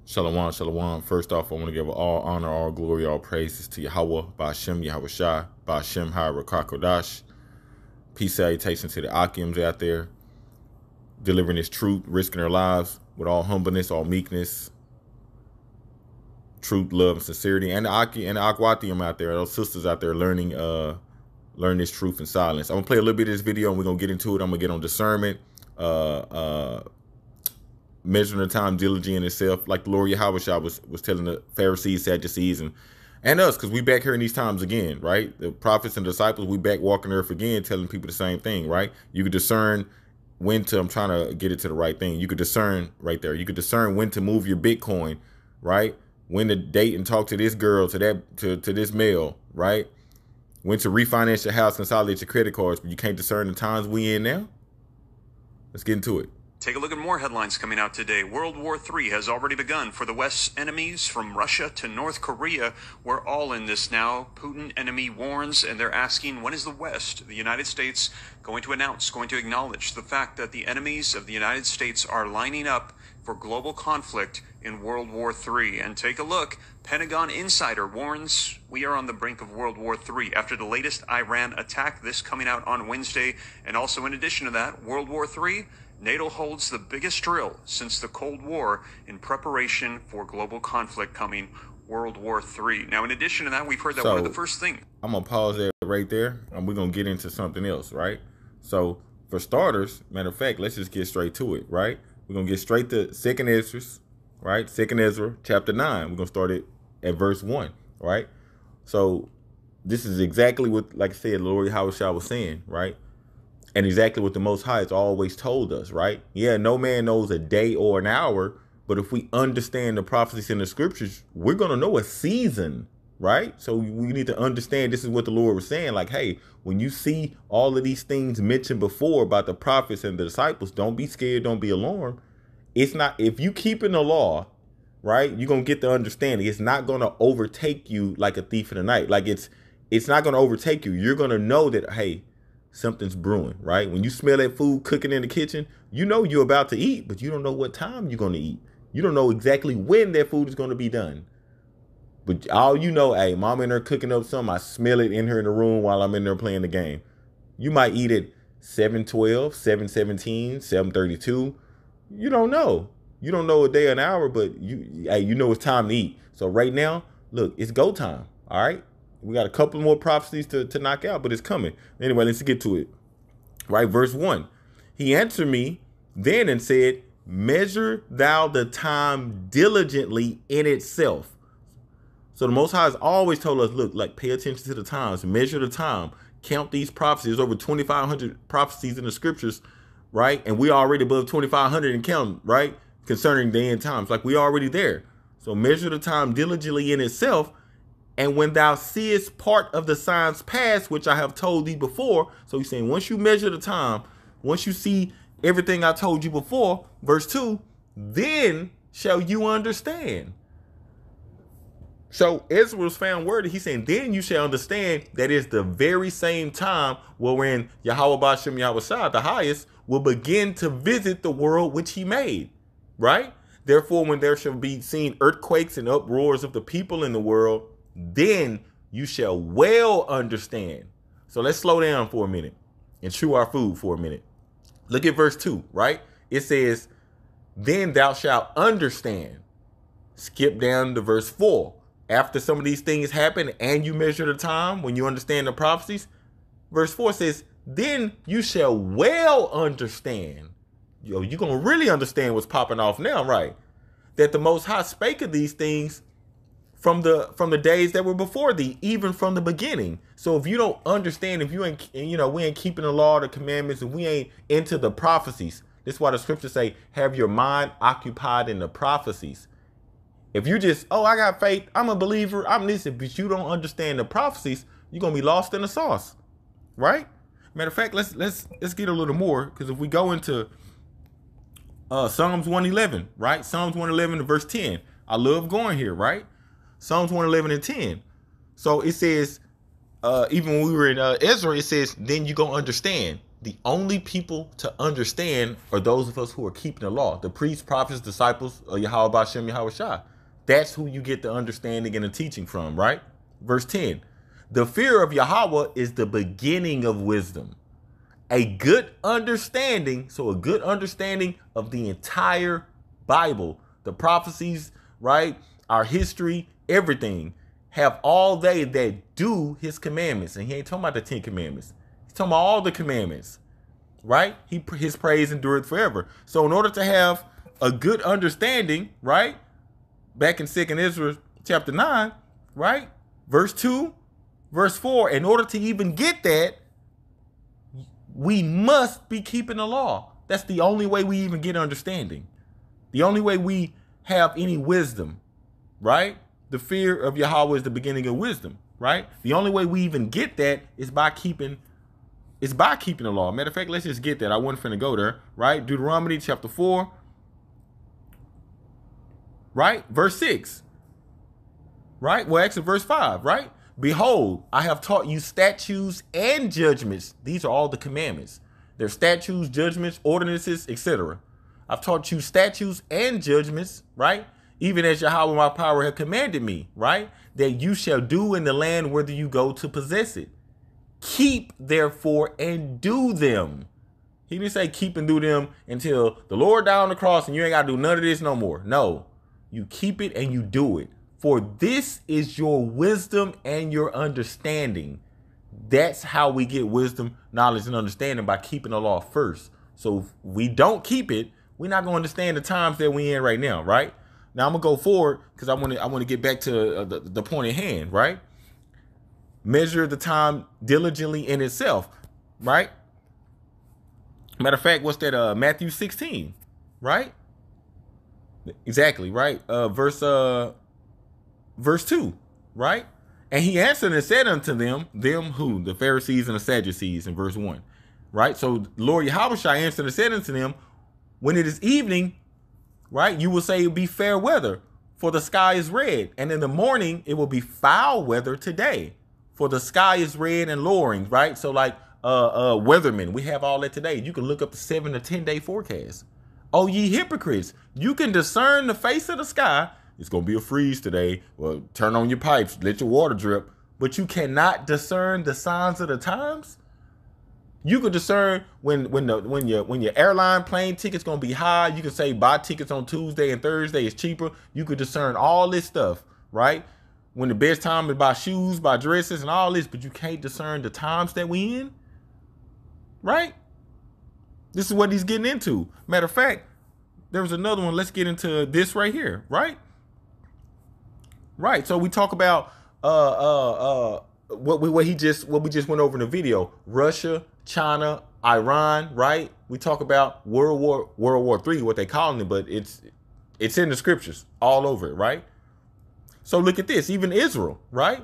Shalom, shalom. First off, I want to give all honor, all glory, all praises to Yahweh, Ba'ashem, Yahweh Shai, Ba'ashem, HaRakakodash. Peace, salutations to the Akims out there, delivering this truth, risking their lives with all humbleness, all meekness, truth, love, and sincerity. And the Aki and the Akwatium out there, those sisters out there learning this truth in silence. I'm going to play a little bit of this video and we're going to get into it. I'm going to get on discernment, measuring the time diligent in itself, like the Lord Yahweh was telling the Pharisees, Sadducees, and us, because we back here in these times again, right? The prophets and disciples, we back walking earth again, telling people the same thing, right? You could discern when to, I'm trying to get it to the right thing. You could discern right there. You could discern when to move your Bitcoin, right? When to date and talk to this girl, to this male, right? When to refinance your house, consolidate your credit cards, but you can't discern the times we in now. Let's get into it. Take a look at more headlines coming out today. World War III has already begun for the West's enemies, from Russia to North Korea. We're all in this now. Putin enemy warns, and they're asking, when is the West, the United States, going to acknowledge the fact that the enemies of the United States are lining up for global conflict in World War III? And take a look. Pentagon insider warns we are on the brink of World War III after the latest Iran attack. This coming out on Wednesday. And also, in addition to that, World War III, NATO holds the biggest drill since the Cold War in preparation for global conflict coming, World War III. Now, in addition to that, we've heard that one of the first things. I'm going to pause there right there, and we're going to get into something else, right? So, for starters, matter of fact, let's just get straight to it, right? We're going to get straight to 2nd Ezra, right? 2nd Ezra, chapter 9. We're going to start it at verse 1, right? So, this is exactly what, like I said, Lord Yahweh was saying, right? And exactly what the Most High has always told us, right? Yeah, no man knows a day or an hour, but if we understand the prophecies in the scriptures, we're going to know a season, right? So we need to understand this is what the Lord was saying. Like, hey, when you see all of these things mentioned before about the prophets and the disciples, don't be scared, don't be alarmed. It's not, if you keep in the law, right, you're going to get the understanding. It's not going to overtake you like a thief in the night. Like it's not going to overtake you. You're going to know that, hey, something's brewing, right? When you smell that food cooking in the kitchen, you know you're about to eat, but you don't know what time you're going to eat. You don't know exactly when that food is going to be done. But all you know, hey, mom in there cooking up something, I smell it in her in the room while I'm in there playing the game. You might eat at 7:12, 7:17, 7:32. You don't know. You don't know a day or an hour, but you know it's time to eat. So right now, look, it's go time, all right? We got a couple more prophecies to knock out, but it's coming. Anyway, let's get to it. Right, verse 1. He answered me then and said, measure thou the time diligently in itself. So the Most High has always told us, look, like, pay attention to the times, measure the time, count these prophecies. There's over 2,500 prophecies in the scriptures, right? And we're already above 2,500 and counting, right? Concerning the end times, like we're already there. So measure the time diligently in itself. And when thou seest part of the signs past, which I have told thee before. So he's saying, once you measure the time, once you see everything I told you before, verse 2, then shall you understand. So Ezra was found worthy. He's saying, then you shall understand that it's the very same time wherein Yahweh Ba'ashem Yahweh Shai, the highest, will begin to visit the world which he made, right? Therefore, when there shall be seen earthquakes and uproars of the people in the world, then you shall well understand. So let's slow down for a minute and chew our food for a minute. Look at verse 2, right? It says, then thou shalt understand. Skip down to verse 4. After some of these things happen and you measure the time, when you understand the prophecies, verse 4 says, then you shall well understand. You're going to really understand what's popping off now, right? That the Most High spake of these things from the days that were before thee, even from the beginning. So if you don't understand, if you ain't, we ain't keeping the law, the commandments, and we ain't into the prophecies. This is why the scriptures say, have your mind occupied in the prophecies. If you just, oh, I got faith, I'm a believer, I'm this, but you don't understand the prophecies, you're gonna be lost in the sauce, right? Matter of fact, let's get a little more, because if we go into Psalms 111, right? Psalms 111 verse 10. I love going here, right? Psalms 111 and 10. So it says, even when we were in Ezra, it says, then you gonna understand. The only people to understand are those of us who are keeping the law. The priests, prophets, disciples of Yahweh Bashem Yahweh Shai. That's who you get the understanding and the teaching from, right? Verse 10. The fear of Yahweh is the beginning of wisdom. A good understanding, so a good understanding of the entire Bible, the prophecies, right? Our history, everything, have all they that do his commandments. And he ain't talking about the 10 commandments. He's talking about all the commandments, right? His praise endureth forever. So in order to have a good understanding, right? Back in 2nd Ezra chapter 9, right? Verse 2, verse 4, in order to even get that, we must be keeping the law. That's the only way we even get understanding. The only way we have any wisdom, right? The fear of Yahweh is the beginning of wisdom, right? The only way we even get that is by keeping the law. Matter of fact, let's just get that. I wasn't finna go there, right? Deuteronomy chapter 4, right? Verse 6, right? Well, actually verse 5, right? Behold, I have taught you statutes and judgments. These are all the commandments. They're statutes, judgments, ordinances, etc. I've taught you statutes and judgments, right? Even as Yahweh my power hath commanded me, right? That you shall do in the land whither you go to possess it. Keep, therefore, and do them. He didn't say keep and do them until the Lord died on the cross and you ain't got to do none of this no more. No, you keep it and you do it. For this is your wisdom and your understanding. That's how we get wisdom, knowledge, and understanding, by keeping the law first. So if we don't keep it, we're not going to understand the times that we're in right now, right? Now I'm going to go forward because I want to get back to the point at hand, right? Measure the time diligently in itself, right? Matter of fact, what's that? Matthew 16, right? Exactly, right? Verse 2, right? And he answered and said unto them who? The Pharisees and the Sadducees in verse 1, right? So Lord Yahweh answered and said unto them, when it is evening, right, you will say it will be fair weather, for the sky is red. And in the morning, it will be foul weather today, for the sky is red and lowering, right? So like weathermen, we have all that today. You can look up the 7 to 10 day forecast. Oh, ye hypocrites, you can discern the face of the sky. It's going to be a freeze today. Well, turn on your pipes, let your water drip. But you cannot discern the signs of the times. You could discern when your airline plane ticket's going to be high. You can say buy tickets on Tuesday and Thursday is cheaper. You could discern all this stuff, right? When the best time to buy shoes, buy dresses and all this, but you can't discern the times that we in, right? This is what he's getting into. Matter of fact, there was another one. Let's get into this right here, right? Right. So we talk about what we just went over in the video. Russia, China, Iran, right? We talk about World War III, what they calling it, but it's in the scriptures all over it, right? So look at this, even Israel, right?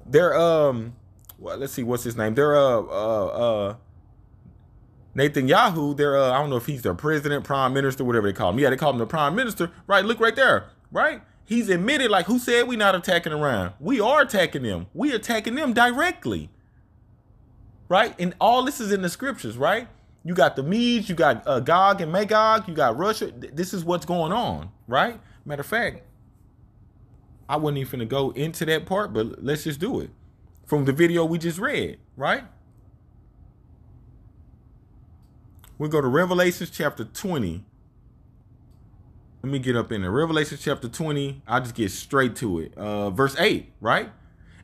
They're well, let's see, what's his name? They're Netanyahu, they're I don't know if he's their president, prime minister, whatever they call him. Yeah, they call him the prime minister, right? Look right there, right? He's admitted, like, who said we not attacking Iran? We are attacking them. We attacking them directly, right? And all this is in the scriptures, right? You got the Medes, you got Gog and Magog, you got Russia. This is what's going on, right? Matter of fact, I wasn't even finna go into that part, but let's just do it. From the video we just read, right? We'll go to Revelation chapter 20. Let me get up in there. Revelation chapter 20. I'll just get straight to it. Verse 8, right?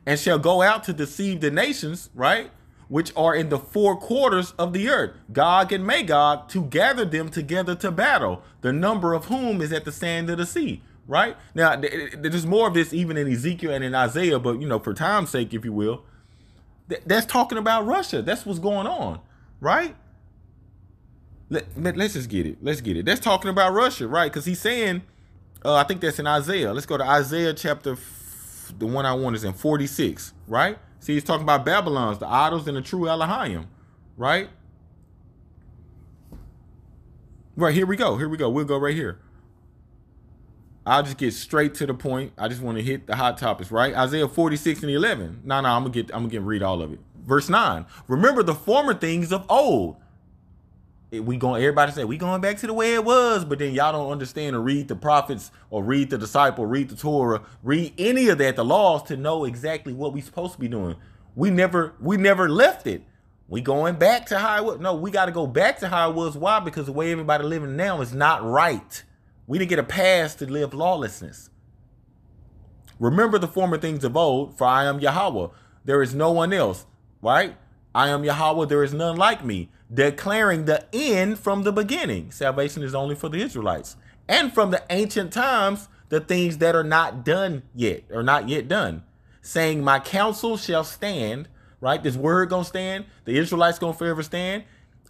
And shall go out to deceive the nations, right? Which are in the 4 quarters of the earth, Gog and Magog, to gather them together to battle, the number of whom is at the sand of the sea, right? Now, there's more of this even in Ezekiel and in Isaiah, but, you know, for time's sake, if you will, that's talking about Russia. That's what's going on, right? Let's just get it. Let's get it. That's talking about Russia, right? Because he's saying, I think that's in Isaiah. Let's go to Isaiah chapter, the one I want is in 46, right? See, he's talking about Babylon's, the idols and the true Elohim, right? Right, here we go. Here we go. We'll go right here. I'll just get straight to the point. I just want to hit the hot topics, right? Isaiah 46 and 11. No, I'm gonna read all of it. Verse 9. Remember the former things of old. Everybody say we going back to the way it was, but then y'all don't understand or read the prophets or read the disciple, read the Torah, read any of that, the laws, to know exactly what we supposed to be doing. We never left it. We going back to how it was. No, we got to go back to how it was. Why? Because the way everybody living now is not right. We didn't get a pass to live lawlessness. Remember the former things of old, for I am Yahweh. There is no one else, right? I am Yahweh, there is none like me, declaring the end from the beginning. Salvation is only for the Israelites. And from the ancient times, the things that are not done yet, or not yet done. Saying, my counsel shall stand, right? This word gonna stand. The Israelites gonna forever stand.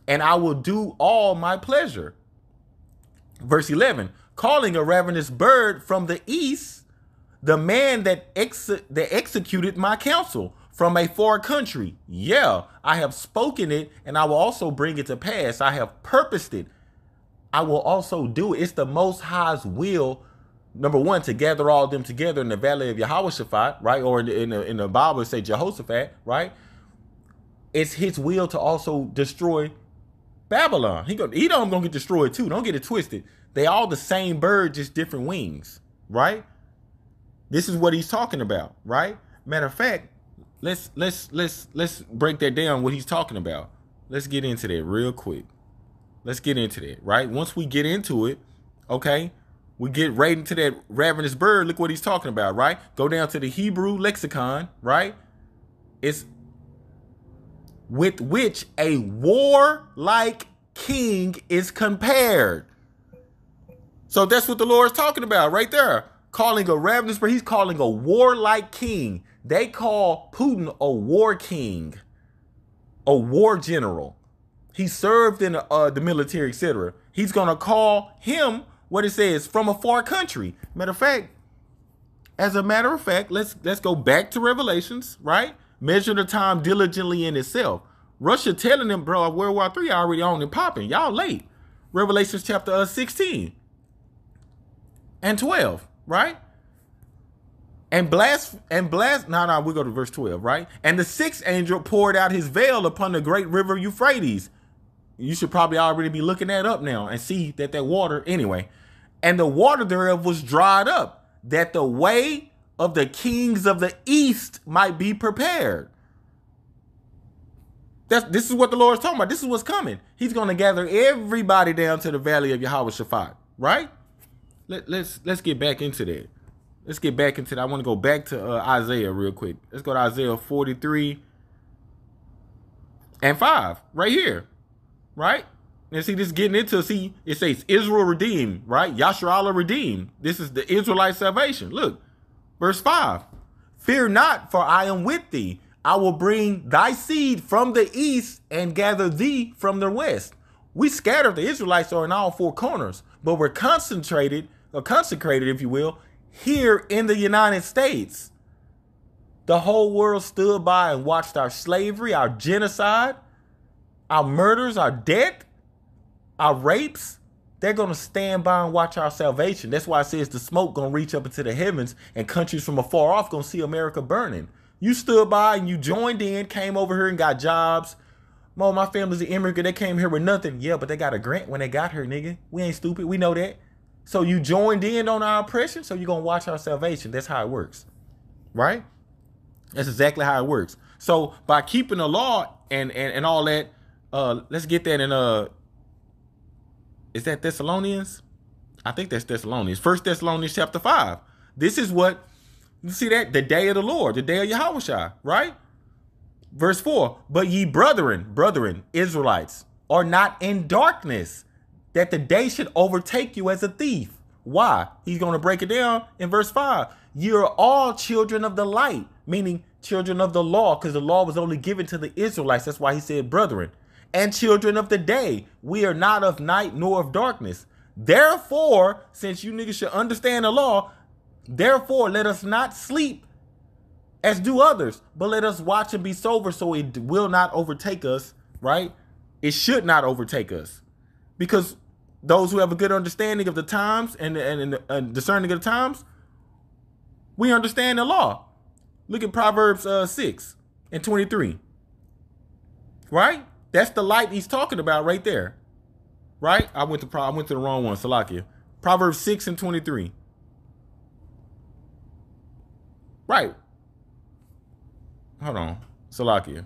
And I will do all my pleasure. Verse 11, calling a ravenous bird from the east, the man that executed my counsel from a far country. Yeah, I have spoken it, and I will also bring it to pass. I have purposed it. I will also do it. It's the Most High's will, number one, to gather all of them together in the valley of Yehoshaphat, right? Or in the Bible, it say Jehoshaphat, right? It's his will to also destroy Babylon. Edom gonna get destroyed too. Don't get it twisted. They all the same bird, just different wings, right? This is what he's talking about, right? Matter of fact, let's break that down, what he's talking about. Let's get into that real quick. Let's get into that, right? Once we get into it, okay, we get right into that ravenous bird. Look what he's talking about, right? Go down to the Hebrew lexicon, right? It's with which a warlike king is compared. So that's what the Lord is talking about right there. Calling a ravenous bird, he's calling a warlike king. They call Putin a war king, a war general. He served in the military, etc. He's going to call him what it says, from a far country. As a matter of fact, let's go back to Revelations, right? Measure the time diligently in itself. Russia telling them, bro, World War III already on and popping. Y'all late. Revelations chapter 16 and 12, right? We go to verse 12, right? And the sixth angel poured out his veil upon the great river Euphrates. You should probably already be looking that up now and see that water, anyway. And the water thereof was dried up, that the way of the kings of the east might be prepared. This is what the Lord is talking about. This is what's coming. He's going to gather everybody down to the valley of Yehoshaphat, right? Let's get back into that. Let's get back into that. I want to go back to Isaiah real quick. Let's go to Isaiah 43 and 5 right here, right? And see, this getting into, it says Israel redeemed, right? Yasharallah redeemed. This is the Israelite salvation. Look, verse 5. Fear not, for I am with thee. I will bring thy seed from the east and gather thee from the west. We scattered, the Israelites are in all four corners, but we're consecrated, if you will, here in the United States. The whole world stood by and watched our slavery, our genocide, our murders, our death, our rapes. They're going to stand by and watch our salvation. That's why it says the smoke going to reach up into the heavens and countries from afar off going to see America burning. You stood by and you joined in, came over here and got jobs. My family's an immigrant. They came here with nothing. Yeah, but they got a grant when they got here, nigga. We ain't stupid. We know that. So you joined in on our oppression, so you're going to watch our salvation. That's how it works, right? That's exactly how it works. So by keeping the law and all that, let's get that in, is that Thessalonians? I think that's Thessalonians. 1 Thessalonians chapter 5. This is what, you see that? The day of the Lord, the day of Yahushua, right? Verse 4, but ye brethren, Israelites, are not in darkness, that the day should overtake you as a thief. Why? He's going to break it down in verse 5. You're all children of the light, meaning children of the law, because the law was only given to the Israelites. That's why he said brethren. And children of the day. We are not of night nor of darkness. Therefore, since you niggas should understand the law, therefore let us not sleep as do others, but let us watch and be sober, so it will not overtake us, right? It should not overtake us. Because those who have a good understanding of the times and discerning of the times, we understand the law. Look at Proverbs 6 and 23. right? That's the light he's talking about right there, right? I went to the wrong one, Salakia. Proverbs 6:23. Right. Hold on, Salakia.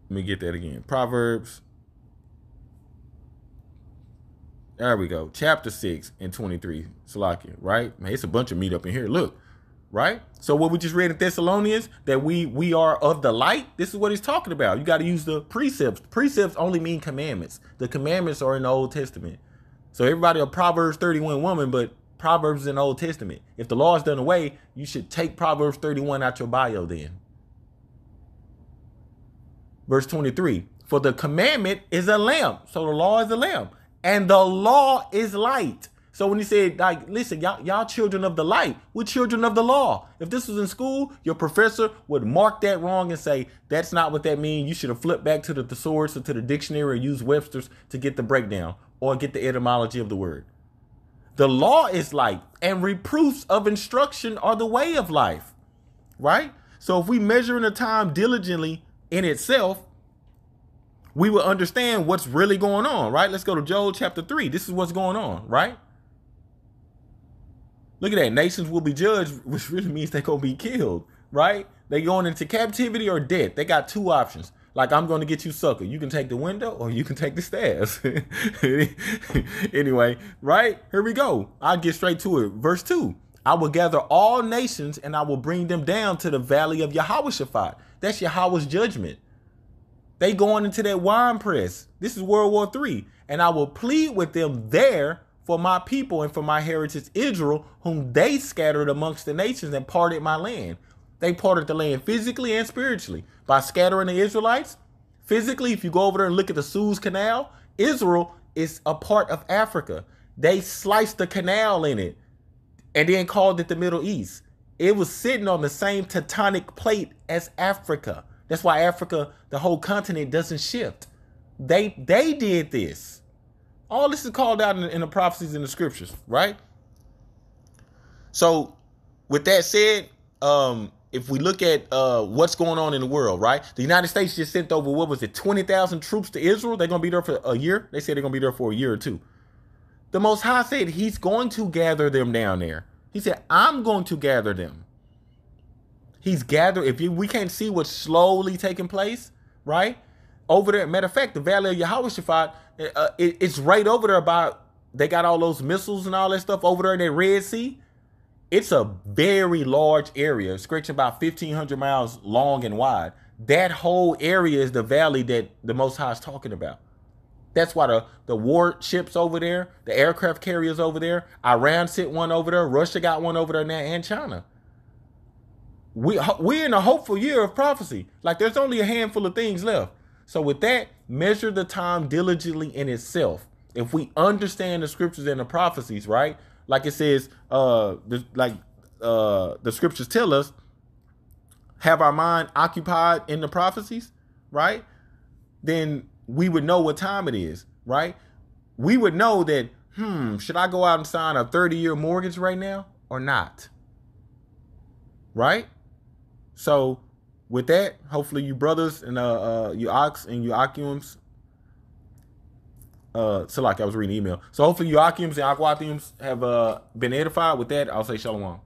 Let me get that again. Proverbs. There we go. Chapter 6:23. Salakia, right? Man, it's a bunch of meat up in here. Look, right? So what we just read in Thessalonians, that we are of the light, this is what he's talking about. You got to use the precepts. Precepts only mean commandments. The commandments are in the Old Testament. So everybody a Proverbs 31 woman, but Proverbs is in the Old Testament. If the law is done away, you should take Proverbs 31 out your bio then. Verse 23, for the commandment is a lamp. So the law is a lamp. And the law is light. So when he said, like, listen, y'all children of the light, we're children of the law. If this was in school, your professor would mark that wrong and say, that's not what that means. You should have flipped back to the thesaurus or to the dictionary or use Webster's to get the breakdown or get the etymology of the word. The law is light, and reproofs of instruction are the way of life, right? So if we measure in the time diligently in itself, we will understand what's really going on, right? Let's go to Joel chapter 3. This is what's going on, right? Look at that. Nations will be judged, which really means they're going to be killed, right? They going into captivity or death. They got two options. Like, I'm going to get you, sucker. You can take the window or you can take the stairs. Anyway, right? Here we go. I'll get straight to it. Verse 2. I will gather all nations and I will bring them down to the valley of Yahweh. That's Yahweh's judgment. They going into that wine press. This is World War III. And I will plead with them there for my people and for my heritage Israel, whom they scattered amongst the nations and parted my land. They parted the land physically and spiritually by scattering the Israelites. Physically, if you go over there and look at the Suez Canal, Israel is a part of Africa. They sliced the canal in it and then called it the Middle East. It was sitting on the same tectonic plate as Africa. That's why Africa, the whole continent, doesn't shift. They did this. All this is called out in the prophecies in the scriptures, right? So with that said, if we look at what's going on in the world, right? The United States just sent over, 20,000 troops to Israel. They're going to be there for a year. They said they're going to be there for a year or two. The Most High said he's going to gather them down there. He said, I'm going to gather them. He's gathered. We can't see what's slowly taking place, right? Over there, matter of fact, the Valley of Yahweh, it's right over there they got all those missiles and all that stuff over there in that Red Sea. It's a very large area, stretching about 1,500 miles long and wide. That whole area is the valley that the Most High is talking about. That's why the warships over there, the aircraft carriers over there, Iran sent one over there, Russia got one over there now, and China. We're in a hopeful year of prophecy. Like, there's only a handful of things left. So with that, measure the time diligently in itself. If we understand the scriptures and the prophecies, right? Like it says, the scriptures tell us, have our mind occupied in the prophecies, right? Then we would know what time it is, right? We would know that, should I go out and sign a 30-year mortgage right now or not? Right? So with that, hopefully you brothers and you Ox and you Akiums, Salak, I was reading email. So hopefully you Akiums and Aquatiums have been edified. With that, I'll say Shalom.